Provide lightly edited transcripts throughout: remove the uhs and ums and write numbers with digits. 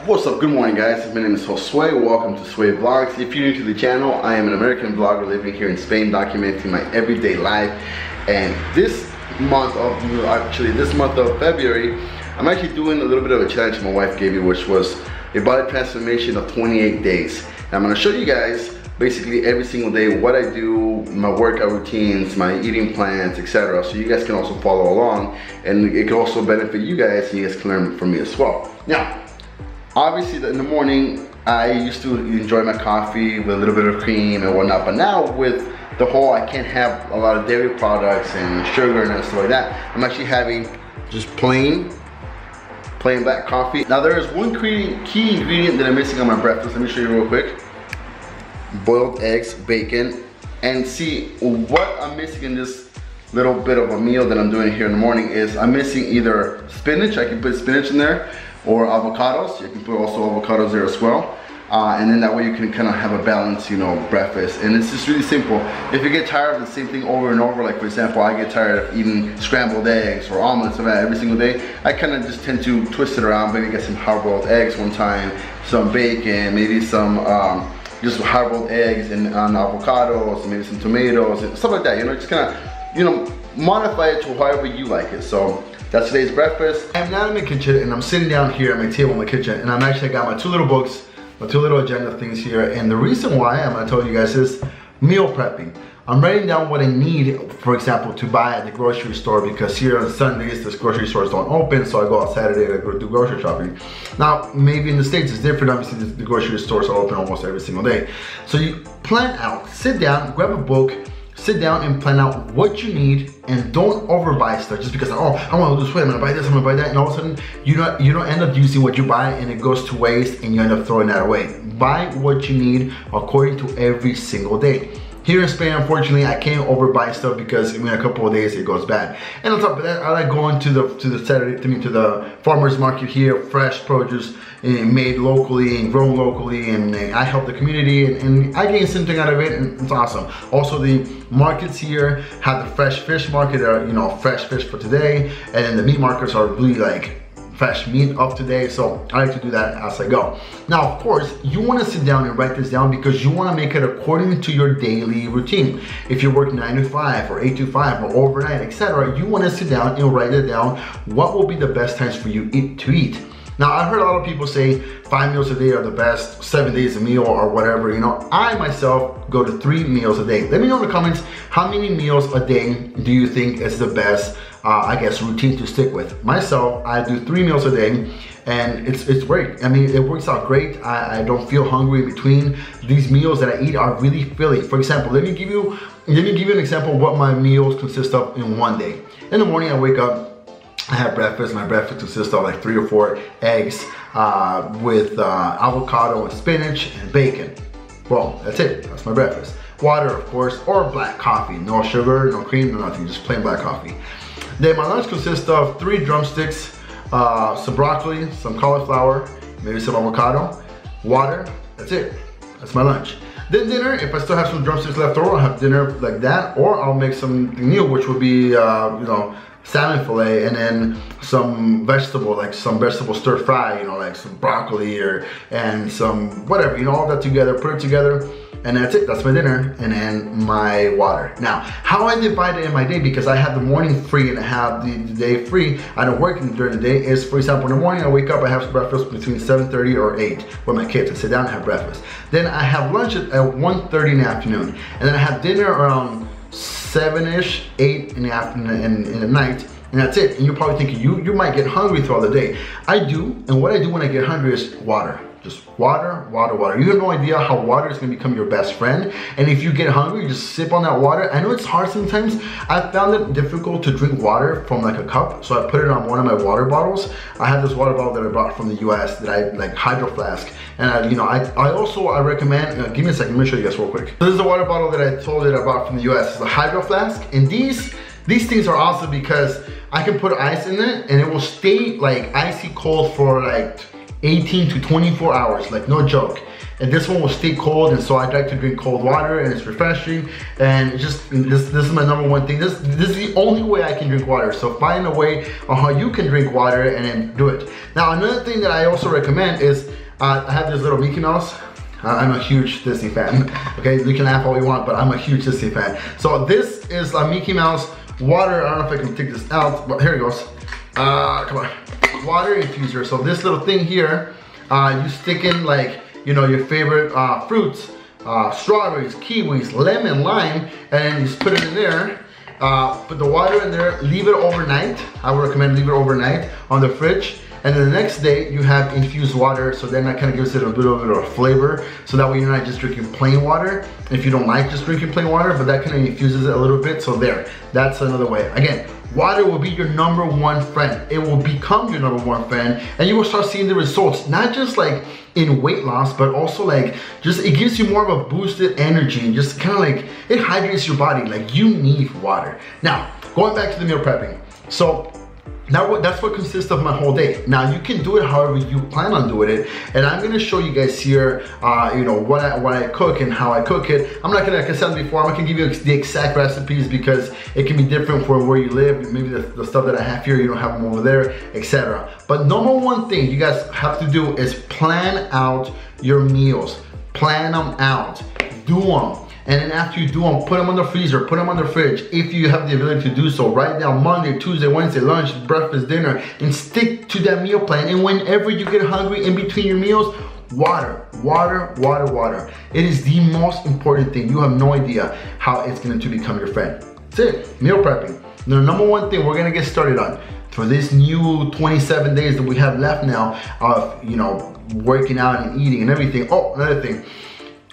What's up? Good morning, guys. My name is Josue. Welcome to Sway Vlogs. If you're new to the channel, I am an American vlogger living here in Spain, documenting my everyday life. And this month of February, I'm actually doing a little bit of a challenge my wife gave me, which was a body transformation of 28 days. And I'm going to show you guys basically every single day what I do, my workout routines, my eating plans, etc. So you guys can also follow along, and it can also benefit you guys, and you guys can learn from me as well. Now, obviously in the morning, I used to enjoy my coffee with a little bit of cream and whatnot, but now with the whole, I can't have a lot of dairy products and sugar and stuff like that. I'm actually having just plain black coffee. Now there is one key ingredient that I'm missing on my breakfast. Let me show you real quick. Boiled eggs, bacon, and see what I'm missing in this little bit of a meal that I'm doing here in the morning is I'm missing either spinach, I can put spinach in there, or avocados. You can put also avocados there as well. And then that way you can kind of have a balanced, breakfast. And it's just really simple. If you get tired of the same thing over and over, like for example, I get tired of eating scrambled eggs or omelets or that every single day, I kind of just tend to twist it around. Maybe get some hard-boiled eggs one time, some bacon, maybe some just hard-boiled eggs and avocados, maybe some tomatoes, and stuff like that. Just kind of, modify it to however you like it. So that's today's breakfast. I'm now in my kitchen and I'm sitting down here at my table in my kitchen, and I'm actually got my two little books, my two little agenda things here. And the reason why I'm gonna tell you guys is meal prepping. I'm writing down what I need, for example, to buy at the grocery store, because here on Sundays, the grocery stores don't open, so I go out Saturday to go do grocery shopping. Now, maybe in the States it's different. Obviously, the grocery stores are open almost every single day. So you plan out, sit down, grab a book, sit down and plan out what you need, and don't overbuy stuff just because, oh, I want to lose weight, I'm gonna buy this, I'm gonna buy that, and all of a sudden you don't end up using what you buy and it goes to waste and you end up throwing that away. Buy what you need according to every single day. Here in Spain, unfortunately, I can't overbuy stuff because in a couple of days it goes bad. And on top of that, I like going to the farmers market here, fresh produce made locally and grown locally, and I help the community and I gain something out of it, and it's awesome. Also, the markets here have the fresh fish market, fresh fish for today, and then the meat markets are really like fresh meat of today. So I like to do that as I go. Now, of course, you want to sit down and write this down because you want to make it according to your daily routine. If you work 9 to 5 or 8 to 5 or overnight, etc., you want to sit down and write it down. What will be the best times for you to eat? Now, I've heard a lot of people say 5 meals a day are the best, 7 days a meal or whatever. I myself go to 3 meals a day. Let me know in the comments, how many meals a day do you think is the best, routine to stick with? Myself, I do 3 meals a day, and it's great. I mean, it works out great. I don't feel hungry in between. These meals that I eat are really filling. For example, let me give you an example of what my meals consist of in one day. In the morning, I wake up, I have breakfast. My breakfast consists of like 3 or 4 eggs with avocado and spinach and bacon. Well, that's it. That's my breakfast. Water, of course, or black coffee. No sugar, no cream, no nothing. Just plain black coffee. Then my lunch consists of 3 drumsticks, some broccoli, some cauliflower, maybe some avocado, water. That's it. That's my lunch. Then dinner, if I still have some drumsticks left over, I'll have dinner like that, or I'll make something new, which would be, salmon fillet, and then some vegetable, like some vegetable stir fry, like some broccoli and some whatever, all that together, put it together, and that's it. That's my dinner, and then my water. Now, how I divide it in my day, because I have the morning free and I have the day free, I don't work during the day, is, for example, in the morning I wake up, I have breakfast between 7:30 or 8 with my kids. I sit down and have breakfast. Then I have lunch at 1:30 in the afternoon, and then I have dinner around 7-ish, 8 in the afternoon and in the night, and that's it. And you're probably thinking you might get hungry throughout the day. I do, and what I do when I get hungry is water. Just water, water, water. You have no idea how water is gonna become your best friend. And if you get hungry, you just sip on that water. I know it's hard sometimes. I found it difficult to drink water from like a cup, so I put it on one of my water bottles. I have this water bottle that I brought from the US that I like, Hydro Flask. And I recommend, give me a second, let me show you guys real quick. This is the water bottle that I told you that I bought from the US. It's a Hydro Flask, and these things are awesome because I can put ice in it and it will stay like icy cold for like 18 to 24 hours, like no joke. And this one will stay cold, and so I like to drink cold water, and it's refreshing. And just this is my number one thing. This is the only way I can drink water. So find a way on how you can drink water and then do it. Now another thing that I also recommend is I have this little Mickey Mouse. I'm a huge Disney fan. Okay, you can laugh all you want, but I'm a huge Disney fan. So this is a Mickey Mouse water. I don't know if I can take this out, but here it goes. Come on, water infuser. So this little thing here, you stick in like, you know, your favorite fruits, strawberries, kiwis, lemon, lime, and you just put it in there. Put the water in there, leave it overnight. I would recommend leave it overnight on the fridge. And then the next day you have infused water, so then that kind of gives it a bit of a flavor. So that way you're not just drinking plain water, if you don't like just drinking plain water, but that kind of infuses it a little bit. So there, that's another way. Again, water will be your number one friend. It will become your number one friend, and you will start seeing the results, not just like in weight loss, but also like just it gives you more of a boosted energy, and just kind of like it hydrates your body. Like you need water. Now, going back to the meal prepping. So now that's what consists of my whole day. Now you can do it however you plan on doing it, and I'm gonna show you guys here, you know, what I cook and how I cook it. I'm not gonna, like I said before, I'm not gonna give you the exact recipes because it can be different for where you live. Maybe the stuff that I have here, you don't have them over there, etc. But number one thing you guys have to do is plan out your meals. Plan them out. Do them. And then after you do them, put them on the freezer, put them on the fridge if you have the ability to do so. Write down Monday, Tuesday, Wednesday, lunch, breakfast, dinner, and stick to that meal plan. And whenever you get hungry in between your meals, water, water, water, water. It is the most important thing. You have no idea how it's going to become your friend. That's it, meal prepping. The number one thing we're going to get started on for this new 27 days that we have left now of, you know, working out and eating and everything. Oh, another thing.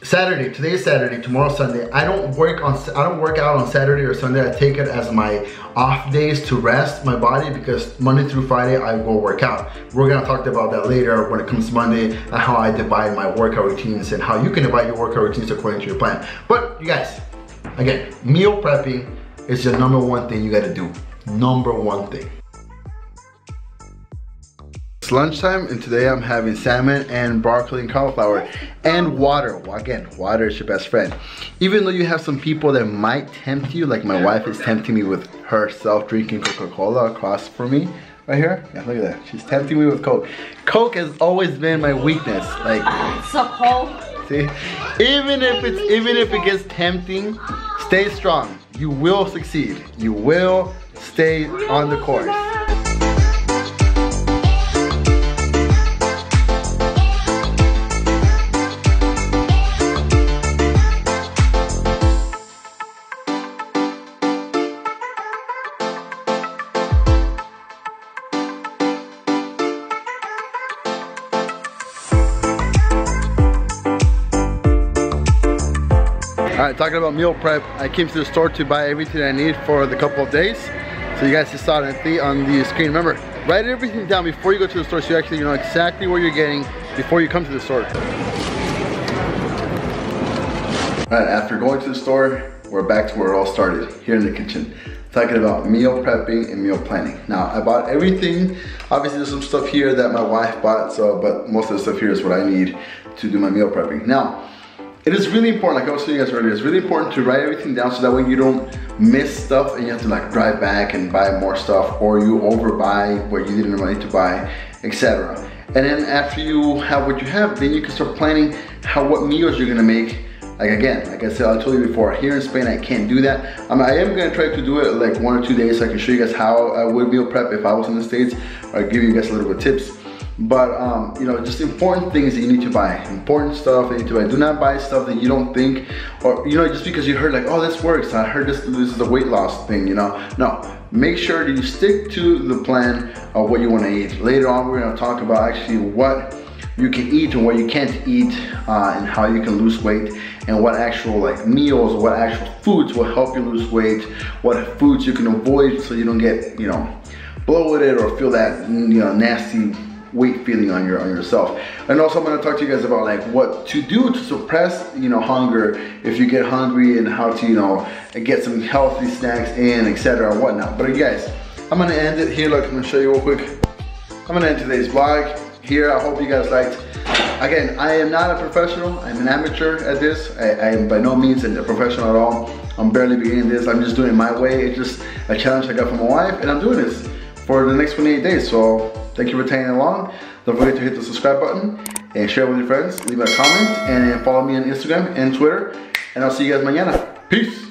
Saturday, today is Saturday, tomorrow's Sunday. I don't work out on Saturday or Sunday. I take it as my off days to rest my body because Monday through Friday I go work out. We're gonna talk about that later when it comes to Monday and how I divide my workout routines and how you can divide your workout routines according to your plan. But you guys, again, meal prepping is the number one thing you gotta do. Number one thing. It's lunchtime, and today I'm having salmon and broccoli and cauliflower and water. Well, again, water is your best friend. Even though you have some people that might tempt you, like my wife is tempting me with herself drinking Coca-Cola across from me right here. Yeah, look at that. She's tempting me with Coke. Coke has always been my weakness. Like, so cold. See, even if it gets tempting, stay strong. You will succeed. You will stay on the course. Alright, talking about meal prep, I came to the store to buy everything I need for the couple of days. So you guys just saw it on the screen. Remember, write everything down before you go to the store so you actually know exactly what you're getting before you come to the store. Alright, after going to the store, we're back to where it all started, here in the kitchen. Talking about meal prepping and meal planning. Now, I bought everything. Obviously, there's some stuff here that my wife bought, but most of the stuff here is what I need to do my meal prepping. Now, it is really important, like I was telling you guys earlier, it's really important to write everything down so that way you don't miss stuff and you have to like drive back and buy more stuff, or you overbuy what you didn't have money to buy, etc. And then after you have what you have, then you can start planning what meals you're gonna make. Like again, like I said, I told you before, here in Spain I can't do that. I am gonna try to do it like 1 or 2 days so I can show you guys how I would meal prep if I was in the States, or give you guys a little bit of tips. But you know, just important things that you need to buy, important stuff that you need to buy. Do not buy stuff that you don't think, or you know, just because you heard like, oh, this works, I heard this is a weight loss thing, you know. No, make sure that you stick to the plan of what you want to eat. Later on, we're going to talk about actually what you can eat and what you can't eat, and how you can lose weight, and what actual like meals, what actual foods will help you lose weight, what foods you can avoid so you don't get, you know, bloated or feel that, you know, nasty weight feeling on yourself. And also I'm going to talk to you guys about like what to do to suppress, you know, hunger if you get hungry, and how to, you know, get some healthy snacks in, etc. and whatnot. But guys, I'm going to end it here. Look, I'm going to show you real quick. I'm going to end today's vlog. here. I hope you guys liked. Again, I am not a professional. I'm an amateur at this. I am by no means a professional at all. I'm barely beginning this. I'm just doing it my way. It's just a challenge I got from my wife, and I'm doing this for the next 28 days. So thank you for tagging along. Don't forget to hit the subscribe button and share with your friends. Leave a comment and follow me on Instagram and Twitter. And I'll see you guys mañana. Peace.